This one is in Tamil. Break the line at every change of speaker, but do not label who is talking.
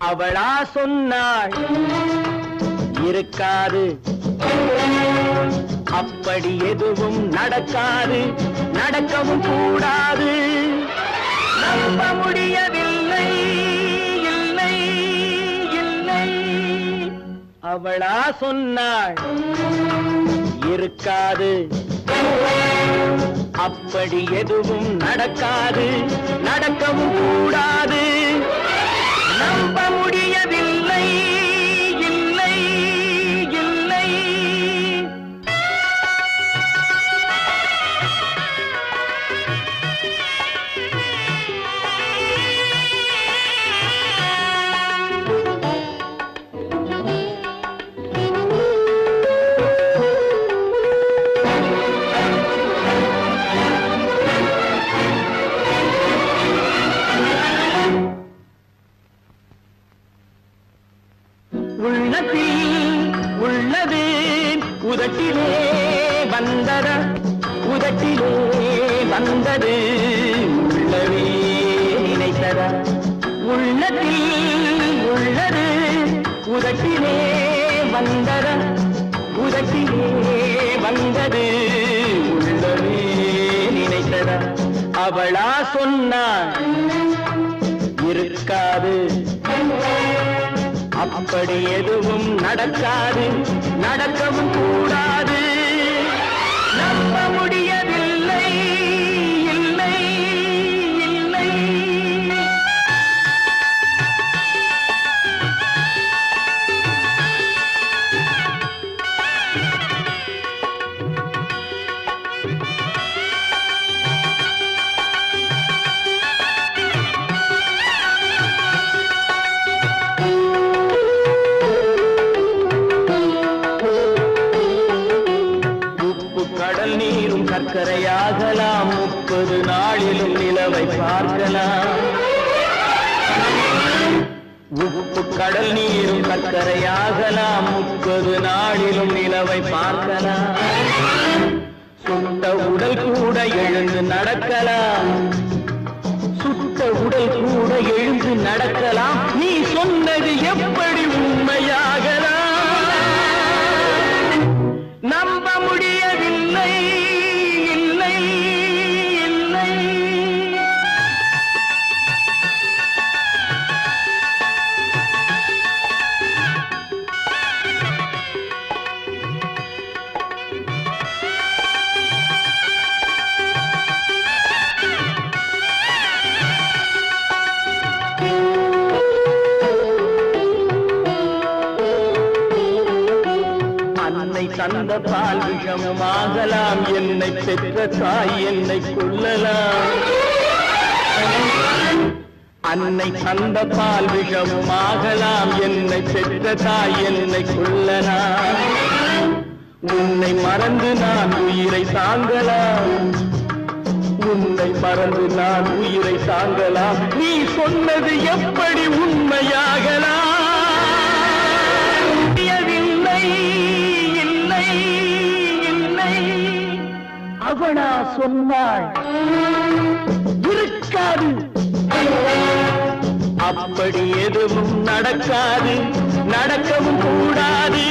அவளா சொன்னாள் இருக்காது, அப்படி எதுவும் நடக்காது, நடக்கவும் கூடாது. நம்ப முடியவில்லை, இல்லை இல்லை. அவளா சொன்னாள் இருக்காது, அப்படி எதுவும் நடக்காது, நடக்கவும் கூடாது. நம்ப முடியவில்லை, இல்லை இல்லை. உள்ளது உதட்டிலே வந்தத, உதட்டிலே வந்தது உள்ளவே நினைத்தத. உள்ளத்தில் உள்ளது உதட்டிலே வந்தத, உதட்டிலே வந்தது உள்ளவே நினைத்தத. அவளா சொன்னாள் இருக்காது, அப்படி எதுவும் நடக்காது, நடக்கவும் கூடாது. நம்ப முடியவில்லை, இல்லை இல்லை. சர்க்கரையாகலாம், 30 நாளிலும் நிலவை பார்க்கலாம். உப்பு கடல் நீரும் சர்க்கரையாகலாம், 30 நாளிலும் நிலவை பார்க்கலாம். சுட்ட உடல் கூட எழுந்து நடக்கலாம், சுட்ட உடல் கூட எழுந்து நடக்கலாம். நீ சொன்னது எப்படி உண்மையாகலாம்? நம்ப முடியவில்லை, இல்லை இல்லை. அன்னை தந்த பால் விஷமாகலாம், என்னை பெற்ற தாய் என்னை கொல்லலாம். அன்னை தந்த பால் விஷமாகலாம், என்னை பெற்ற தாய் என்னை கொல்லலாம். உன்னை மறந்து நான் உயிரை தாங்கலாம், உன்னை மறந்து நான் உயிரை தாங்கலாம். நீ சொன்னது எப்படி உண்மையாகலாம்? அவளா சொன்னாள் இருக்காது, அப்படி எதுவும் நடக்காது, நடக்கவும் கூடாது.